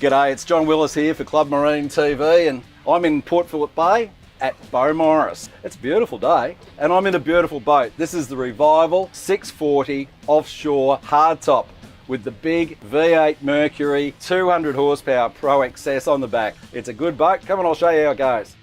G'day, it's John Willis here for Club Marine TV, and I'm in Port Phillip Bay at Beaumaris. It's a beautiful day, and I'm in a beautiful boat. This is the Revival 640 Offshore Hardtop with the big V8 Mercury 200 horsepower Pro XS on the back. It's a good boat. Come on, I'll show you how it goes.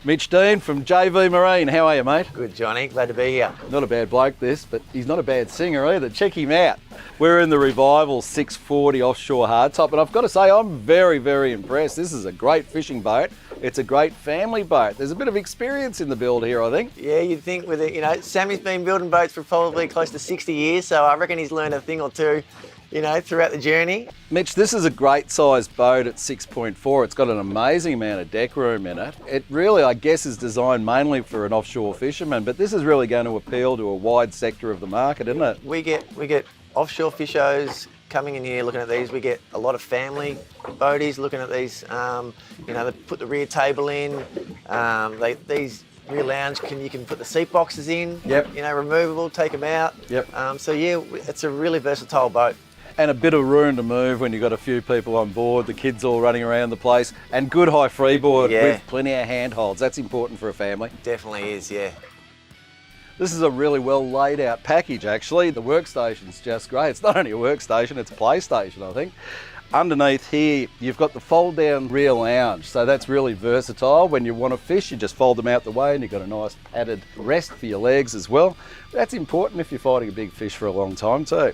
Mitch Dean from JV Marine. How are you, mate? Good, Johnny. Glad to be here. Not a bad bloke, this, but he's not a bad singer either. Check him out. We're in the Revival 640 Offshore Hardtop, and I've got to say, I'm very, very impressed. This is a great fishing boat. It's a great family boat. There's a bit of experience in the build here, I think. Yeah, you'd think with it, Sammy's been building boats for probably close to 60 years, so I reckon he's learned a thing or two, throughout the journey. Mitch, this is a great sized boat at 6.4. It's got an amazing amount of deck room in it. It really, I guess, is designed mainly for an offshore fisherman, but this is really going to appeal to a wide sector of the market, isn't it? We get offshore fishers coming in here looking at these. We get a lot of family boaties looking at these. They put the rear table in. These rear lounge, you can put the seat boxes in. Yep. Removable, take them out. Yep. It's a really versatile boat. And a bit of room to move when you've got a few people on board, the kids all running around the place, and good high freeboard with plenty of handholds. That's important for a family. Definitely is, yeah. This is a really well laid out package, actually. The workstation's just great. It's not only a workstation, it's a PlayStation, I think. Underneath here, you've got the fold down rear lounge. So that's really versatile. When you want to fish, you just fold them out the way and you've got a nice padded rest for your legs as well. That's important if you're fighting a big fish for a long time too.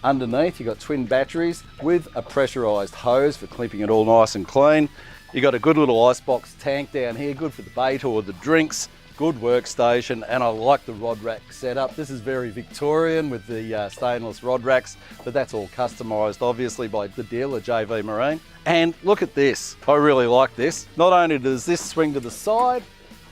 Underneath, you've got twin batteries with a pressurised hose for clipping it all nice and clean. You've got a good little icebox tank down here, good for the bait or the drinks. Good workstation, and I like the rod rack setup. This is very Victorian with the stainless rod racks, but that's all customised obviously by the dealer, JV Marine. And look at this, I really like this. Not only does this swing to the side,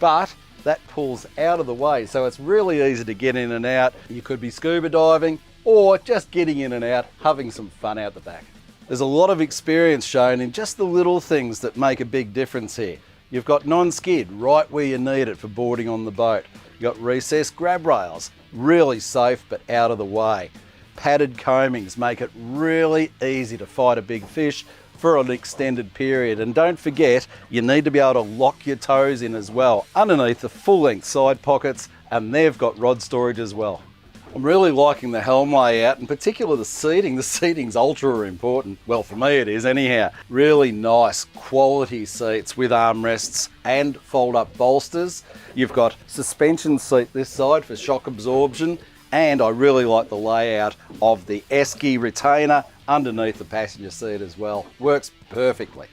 but that pulls out of the way, so it's really easy to get in and out. You could be scuba diving or just getting in and out, having some fun out the back. There's a lot of experience shown in just the little things that make a big difference here. You've got non-skid right where you need it for boarding on the boat. You've got recessed grab rails, really safe but out of the way. Padded coamings make it really easy to fight a big fish for an extended period. And don't forget, you need to be able to lock your toes in as well. Underneath the full-length side pockets, and they've got rod storage as well. I'm really liking the Helm layout, in particular the seating. The seating's ultra important. Well, for me it is anyhow. Really nice quality seats with armrests and fold-up bolsters. You've got suspension seat this side for shock absorption, and I really like the layout of the esky retainer underneath the passenger seat as well. Works perfectly.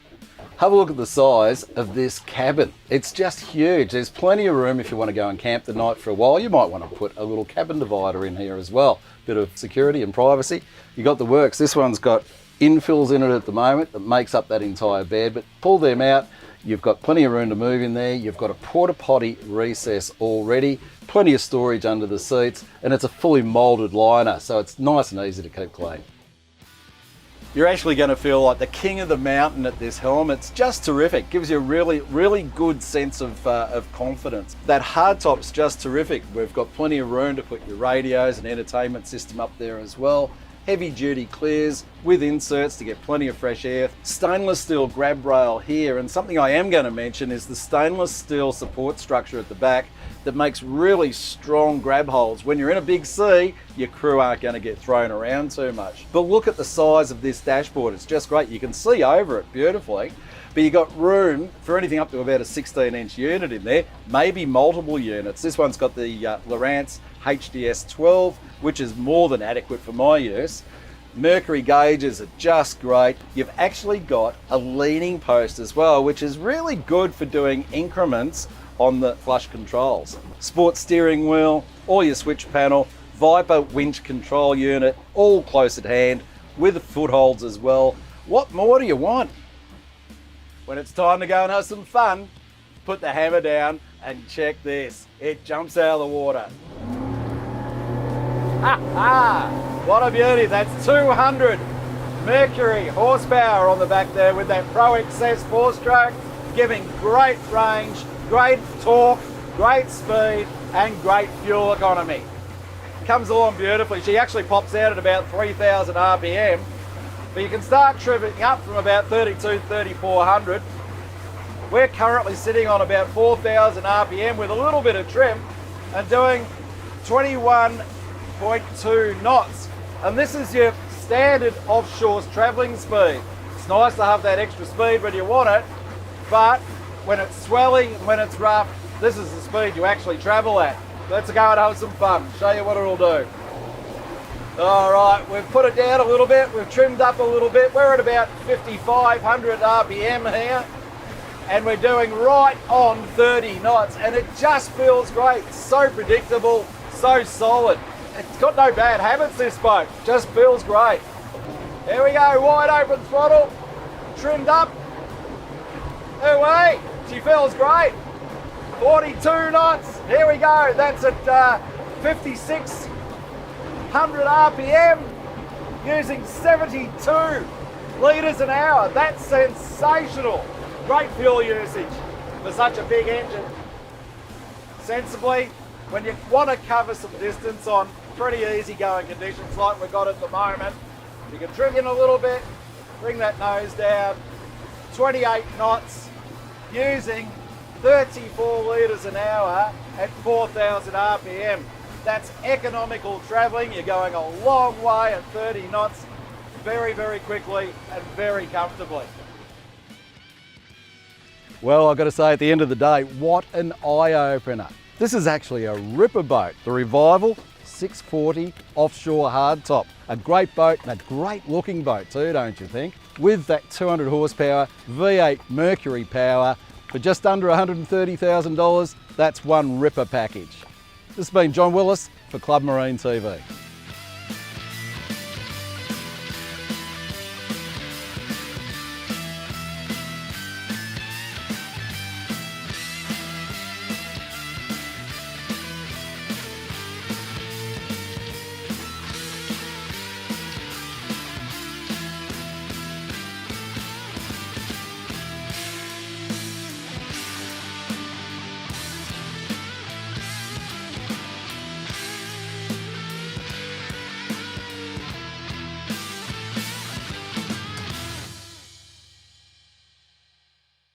Have a look at the size of this cabin. It's just huge. There's plenty of room if you want to go and camp the night for a while. You might want to put a little cabin divider in here as well. Bit of security and privacy. You got the works. This one's got infills in it at the moment that makes up that entire bed, but pull them out. You've got plenty of room to move in there. You've got a porta potty recess already, plenty of storage under the seats, and it's a fully molded liner, so it's nice and easy to keep clean. You're actually going to feel like the king of the mountain at this Helm. It's just terrific. Gives you a really, really good sense of confidence. That hardtop's just terrific. We've got plenty of room to put your radios and entertainment system up there as well. Heavy duty clears with inserts to get plenty of fresh air. Stainless steel grab rail here, and something I am going to mention is the stainless steel support structure at the back that makes really strong grab holds. When you're in a big sea, your crew aren't going to get thrown around too much. But look at the size of this dashboard. It's just great. You can see over it beautifully, but you got room for anything up to about a 16-inch unit in there, maybe multiple units. This one's got the Lowrance HDS 12, which is more than adequate for my use. Mercury gauges are just great. You've actually got a leaning post as well, which is really good for doing increments on the flush controls. Sport steering wheel, all your switch panel, Viper winch control unit, all close at hand with footholds as well. What more do you want? When it's time to go and have some fun, put the hammer down and check this. It jumps out of the water. Ha ha! What a beauty. That's 200 Mercury horsepower on the back there with that Pro XS 4-stroke, giving great range, great torque, great speed, and great fuel economy. Comes along beautifully. She actually pops out at about 3,000 RPM, but you can start trimming up from about 3,400. We're currently sitting on about 4,000 RPM with a little bit of trim and doing 21.2 knots. And this is your standard offshore's travelling speed. It's nice to have that extra speed when you want it, but when it's swelling and when it's rough, this is the speed you actually travel at. Let's go and have some fun, show you what it'll do. All right, we've put it down a little bit, we've trimmed up a little bit. We're at about 5,500 RPM here, and we're doing right on 30 knots, and it just feels great. It's so predictable, so solid. It's got no bad habits, this boat, just feels great. Here we go, wide open throttle, trimmed up. Away, she feels great. 42 knots, here we go, that's at 5,600 RPM, using 72 litres an hour. That's sensational. Great fuel usage for such a big engine. Sensibly, when you want to cover some distance on pretty easy going conditions like we've got at the moment, you can trim in a little bit, bring that nose down, 28 knots, using 34 litres an hour at 4,000 RPM. That's economical travelling. You're going a long way at 30 knots, very, very quickly and very comfortably. Well, I've got to say, at the end of the day, what an eye-opener. This is actually a ripper boat, the Revival 640 Offshore Hardtop. A great boat and a great looking boat too, don't you think? With that 200 horsepower V8 Mercury power, for just under $130,000, that's one ripper package. This has been John Willis for Club Marine TV.